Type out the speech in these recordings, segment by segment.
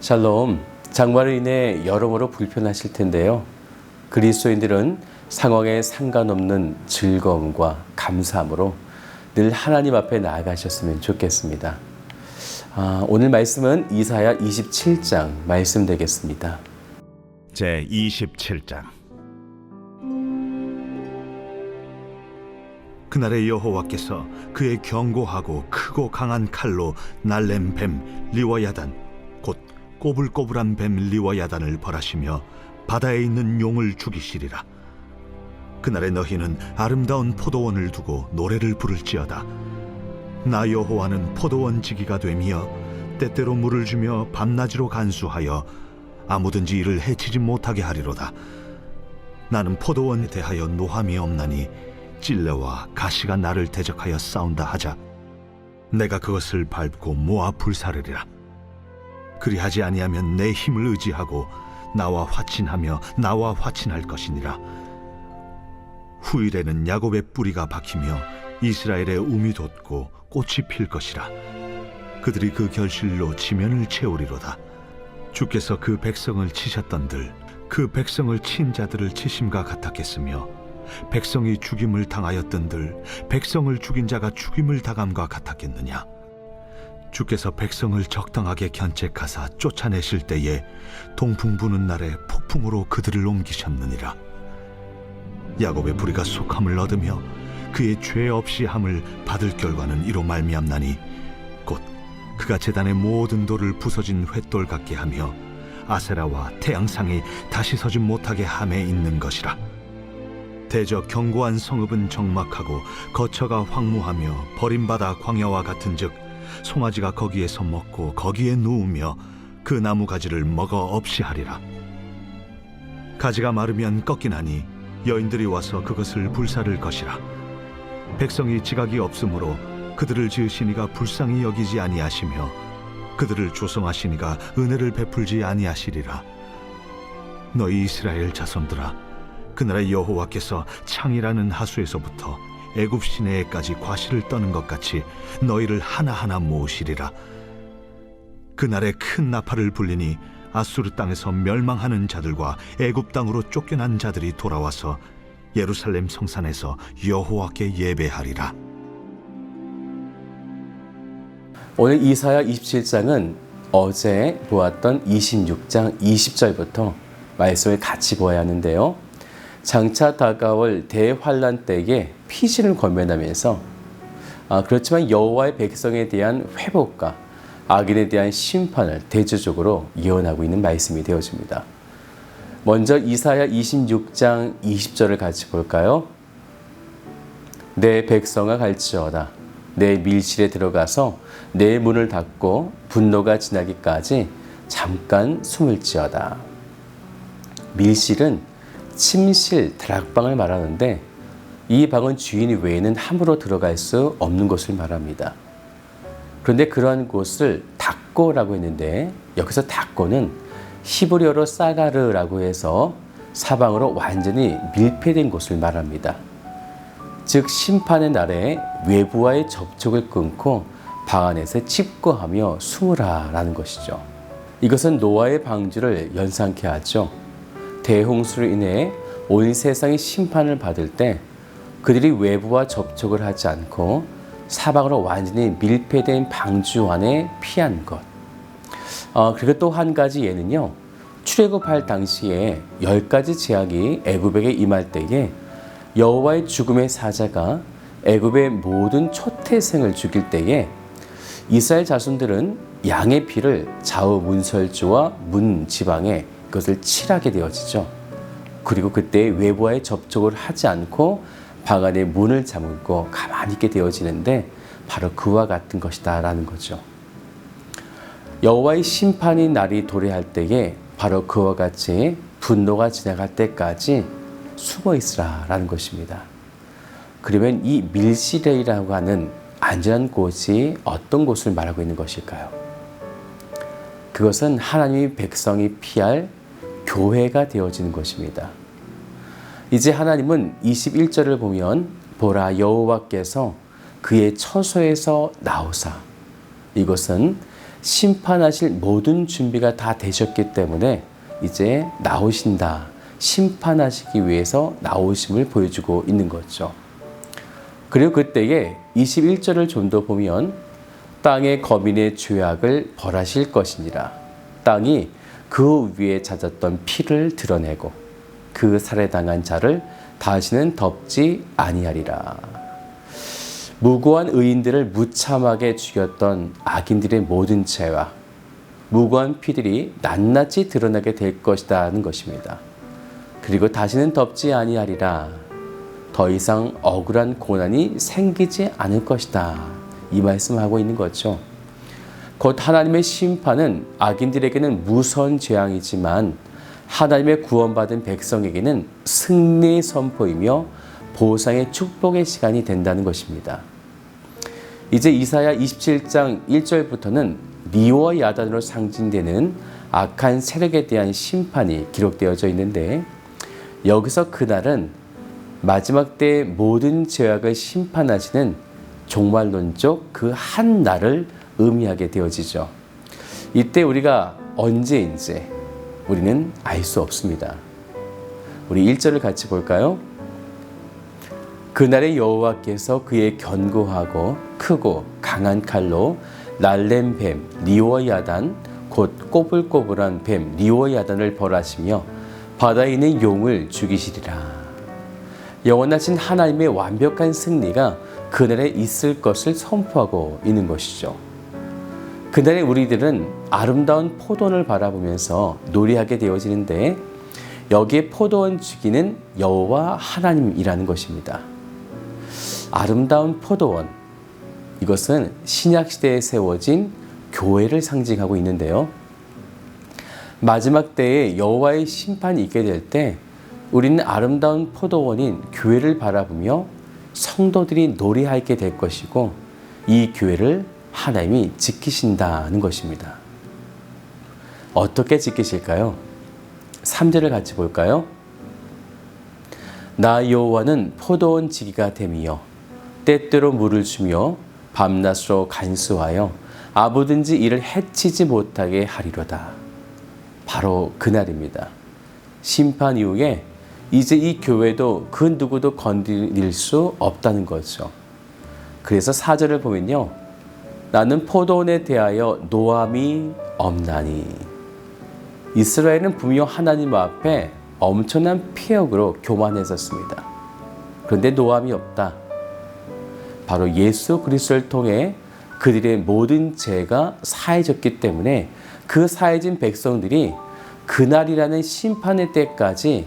샬롬, 장마로 인해 여러모로 불편하실 텐데요. 그리스도인들은 상황에 상관없는 즐거움과 감사함으로 늘 하나님 앞에 나아가셨으면 좋겠습니다. 오늘 말씀은 이사야 27장 말씀 되겠습니다. 제 27장. 그날에 여호와께서 그의 견고하고 크고 강한 칼로 날랜 뱀 리워야단 곧 꼬불꼬불한 뱀 리워야단을 벌하시며 바다에 있는 용을 죽이시리라. 그날에 너희는 아름다운 포도원을 두고 노래를 부를지어다. 나 여호와는 포도원 지기가 되며 때때로 물을 주며 밤낮으로 간수하여 아무든지 이를 해치지 못하게 하리로다. 나는 포도원에 대하여 노함이 없나니 찔레와 가시가 나를 대적하여 싸운다 하자 내가 그것을 밟고 모아 불사르리라. 그리하지 아니하면 내 힘을 의지하고 나와 화친하며 나와 화친할 것이니라. 후일에는 야곱의 뿌리가 박히며 이스라엘의 움이 돋고 꽃이 필 것이라. 그들이 그 결실로 지면을 채우리로다. 주께서 그 백성을 치셨던들 그 백성을 친 자들을 치심과 같았겠으며 백성이 죽임을 당하였던들 백성을 죽인 자가 죽임을 당함과 같았겠느냐. 주께서 백성을 적당하게 견책하사 쫓아내실 때에 동풍 부는 날에 폭풍으로 그들을 옮기셨느니라. 야곱의 불의가 속함을 얻으며 그의 죄 없이 함을 받을 결과는 이로 말미암나니 곧 그가 제단의 모든 돌을 부서진 횃돌 같게 하며 아세라와 태양상이 다시 서지 못하게 함에 있는 것이라. 대저 견고한 성읍은 적막하고 거처가 황무하며 버림받아 광야와 같은즉 송아지가 거기에서 먹고 거기에 누우며 그 나무 가지를 먹어 없이 하리라. 가지가 마르면 꺾이나니 여인들이 와서 그것을 불사를 것이라. 백성이 지각이 없으므로 그들을 지으시니가 불쌍히 여기지 아니하시며 그들을 조성하시니가 은혜를 베풀지 아니하시리라. 너희 이스라엘 자손들아, 그날에 여호와께서 창이라는 하수에서부터 애굽 시내에까지 과실을 떠는 것 같이 너희를 하나하나 모으시리라. 그날에 큰 나팔을 불리니 아수르 땅에서 멸망하는 자들과 애굽 땅으로 쫓겨난 자들이 돌아와서 예루살렘 성산에서 여호와께 예배하리라. 오늘 이사야 27장은 어제 보았던 26장 20절부터 말씀을 같이 보아야 하는데요. 장차 다가올 대환란 때에 피신을 권면하면서 그렇지만 여호와의 백성에 대한 회복과 악인에 대한 심판을 대조적으로 예언하고 있는 말씀이 되어집니다. 먼저 이사야 26장 20절을 같이 볼까요? 내 백성아 갈지어다. 내 밀실에 들어가서 내 문을 닫고 분노가 지나기까지 잠깐 숨을지어다. 밀실은 침실, 다락방을 말하는데 이 방은 주인 외에는 함부로 들어갈 수 없는 곳을 말합니다. 그런데 그러한 곳을 닫고라고 했는데 여기서 닫고는 히브리어로 사가르라고 해서 사방으로 완전히 밀폐된 곳을 말합니다. 즉 심판의 날에 외부와의 접촉을 끊고 방 안에서 집거하며 숨으라 라는 것이죠. 이것은 노아의 방주를 연상케 하죠. 대홍수로 인해 온 세상이 심판을 받을 때 그들이 외부와 접촉을 하지 않고 사방으로 완전히 밀폐된 방주 안에 피한 것. 그리고 또 한 가지 예는요. 출애굽할 당시에 10가지 재앙이 애굽에게 임할 때에 여호와의 죽음의 사자가 애굽의 모든 초태생을 죽일 때에 이스라엘 자손들은 양의 피를 좌우 문설주와 문 지방에 그것을 칠하게 되어지죠. 그리고 그때 외부와의 접촉을 하지 않고 방 안에 문을 잠그고 가만히 있게 되어지는데 바로 그와 같은 것이다 라는 거죠. 여호와의 심판의 날이 도래할 때에 바로 그와 같이 분노가 지나갈 때까지 숨어 있으라 라는 것입니다. 그러면 이 밀실이라고 하는 안전한 곳이 어떤 곳을 말하고 있는 것일까요? 그것은 하나님의 백성이 피할 교회가 되어지는 것입니다. 이제 하나님은 21절을 보면 보라 여호와께서 그의 처소에서 나오사, 이것은 심판하실 모든 준비가 다 되셨기 때문에 이제 나오신다. 심판하시기 위해서 나오심을 보여주고 있는 거죠. 그리고 그때에 21절을 좀 더 보면 땅의 거민의 죄악을 벌하실 것이니라. 땅이 그 위에 잦았던 피를 드러내고 그 살해당한 자를 다시는 덮지 아니하리라. 무고한 의인들을 무참하게 죽였던 악인들의 모든 죄와 무고한 피들이 낱낱이 드러나게 될 것이라는 것입니다. 그리고 다시는 덮지 아니하리라. 더 이상 억울한 고난이 생기지 않을 것이다. 이 말씀하고 있는 거죠. 곧 하나님의 심판은 악인들에게는 무서운 재앙이지만 하나님의 구원받은 백성에게는 승리의 선포이며 보상의 축복의 시간이 된다는 것입니다. 이제 이사야 27장 1절부터는 리와 야단으로 상징되는 악한 세력에 대한 심판이 기록되어져 있는데 여기서 그날은 마지막 때의 모든 죄악을 심판하시는 종말론적 그 한 날을 의미하게 되어지죠. 이때 우리가 언제인지 우리는 알 수 없습니다. 우리 1절을 같이 볼까요? 그날의 여호와께서 그의 견고하고 크고 강한 칼로 날렘 뱀 리오야단 곧 꼬불꼬불한 뱀 리오야단을 벌하시며 바다에 있는 용을 죽이시리라. 영원하신 하나님의 완벽한 승리가 그날에 있을 것을 선포하고 있는 것이죠. 그날에 우리들은 아름다운 포도원을 바라보면서 노래하게 되어지는데 여기에 포도원 주기는 여호와 하나님이라는 것입니다. 아름다운 포도원, 이것은 신약시대에 세워진 교회를 상징하고 있는데요. 마지막 때에 여호와의 심판이 있게 될 때 우리는 아름다운 포도원인 교회를 바라보며 성도들이 노래하게 될 것이고 이 교회를 하나님이 지키신다는 것입니다. 어떻게 지키실까요? 3절을 같이 볼까요? 나 여호와는 포도원 지기가 됨이요 때때로 물을 주며 밤낮으로 간수하여 아무든지 이를 해치지 못하게 하리로다. 바로 그날입니다. 심판 이후에 이제 이 교회도 그 누구도 건드릴 수 없다는 거죠. 그래서 4절을 보면요. 나는 포도원에 대하여 노함이 없나니. 이스라엘은 분명 하나님 앞에 엄청난 피역으로 교만했었습니다. 그런데 노함이 없다. 바로 예수 그리스도를 통해 그들의 모든 죄가 사해졌기 때문에 그 사해진 백성들이 그날이라는 심판의 때까지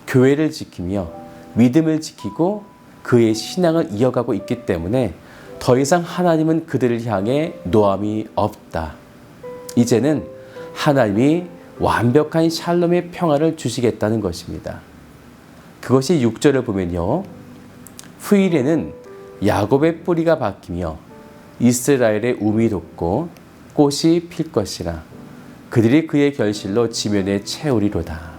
교회를 지키며 믿음을 지키고 그의 신앙을 이어가고 있기 때문에 더 이상 하나님은 그들을 향해 노함이 없다. 이제는 하나님이 완벽한 샬롬의 평화를 주시겠다는 것입니다. 그것이 6절을 보면요. 후일에는 야곱의 뿌리가 바뀌며 이스라엘의 움이 돋고 꽃이 필 것이라. 그들이 그의 결실로 지면에 채우리로다.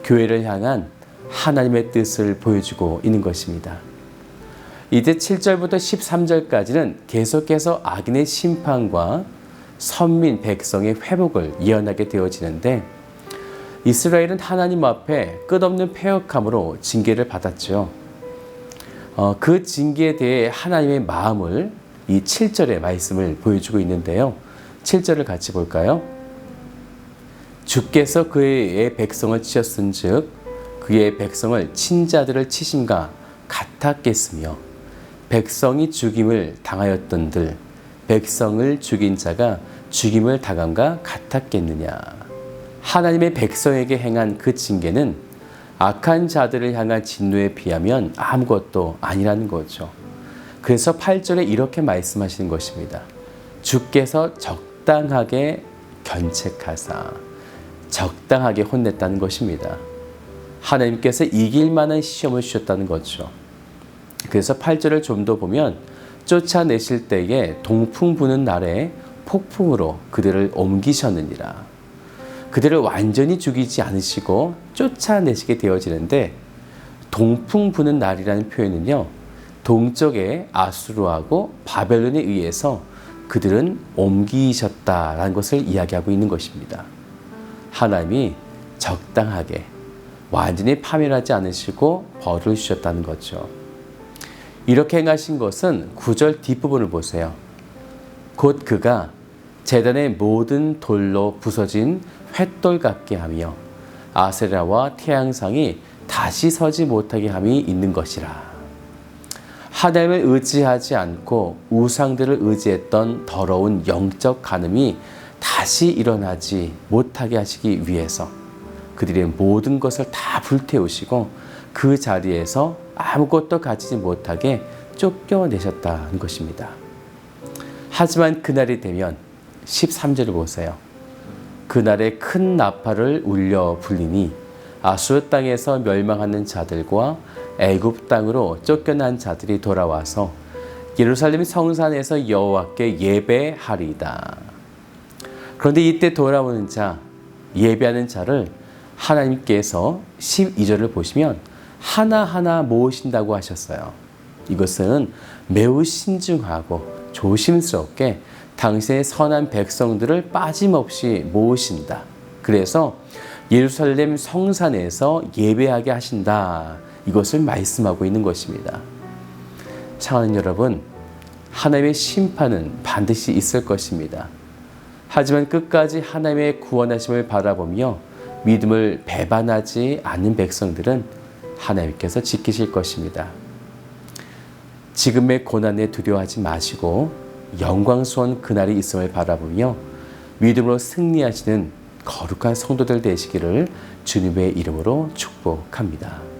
교회를 향한 하나님의 뜻을 보여주고 있는 것입니다. 이제 7절부터 13절까지는 계속해서 악인의 심판과 선민 백성의 회복을 예언하게 되어지는데 이스라엘은 하나님 앞에 끝없는 패역함으로 징계를 받았죠. 그 징계에 대해 하나님의 마음을 이 7절의 말씀을 보여주고 있는데요. 7절을 같이 볼까요? 주께서 그의 백성을 치셨은즉 그의 백성을 친자들을 치심과 같았겠으며 백성이 죽임을 당하였던들 백성을 죽인 자가 죽임을 당함과 같았겠느냐. 하나님의 백성에게 행한 그 징계는 악한 자들을 향한 진노에 비하면 아무것도 아니라는 거죠. 그래서 8절에 이렇게 말씀하시는 것입니다. 주께서 적당하게 견책하사 적당하게 혼냈다는 것입니다. 하나님께서 이길 만한 시험을 주셨다는 거죠. 그래서 8절을 좀 더 보면 쫓아내실 때에 동풍 부는 날에 폭풍으로 그들을 옮기셨느니라. 그들을 완전히 죽이지 않으시고 쫓아내시게 되어지는데 동풍 부는 날이라는 표현은요. 동쪽의 아수르하고 바벨론에 의해서 그들은 옮기셨다라는 것을 이야기하고 있는 것입니다. 하나님이 적당하게 완전히 파멸하지 않으시고 벌을 주셨다는 거죠. 이렇게 행하신 것은 9절 뒷부분을 보세요. 곧 그가 제단의 모든 돌로 부서진 횃돌 같게 하며 아세라와 태양상이 다시 서지 못하게 함이 있는 것이라. 하나님을 의지하지 않고 우상들을 의지했던 더러운 영적 간음이 다시 일어나지 못하게 하시기 위해서 그들의 모든 것을 다 불태우시고 그 자리에서 아무것도 가지지 못하게 쫓겨내셨다는 것입니다. 하지만 그날이 되면 13절을 보세요. 그날에 큰 나팔을 울려 불리니 아수르 땅에서 멸망하는 자들과 애굽 땅으로 쫓겨난 자들이 돌아와서 예루살렘 성산에서 여호와께 예배하리이다. 그런데 이때 돌아오는 자, 예배하는 자를 하나님께서 12절을 보시면 하나하나 모으신다고 하셨어요. 이것은 매우 신중하고 조심스럽게 당신의 선한 백성들을 빠짐없이 모으신다. 그래서 예루살렘 성산에서 예배하게 하신다. 이것을 말씀하고 있는 것입니다. 사랑하는 여러분, 하나님의 심판은 반드시 있을 것입니다. 하지만 끝까지 하나님의 구원하심을 바라보며 믿음을 배반하지 않는 백성들은 하나님께서 지키실 것입니다. 지금의 고난에 두려워하지 마시고 영광스러운 그날이 있음을 바라보며 믿음으로 승리하시는 거룩한 성도들 되시기를 주님의 이름으로 축복합니다.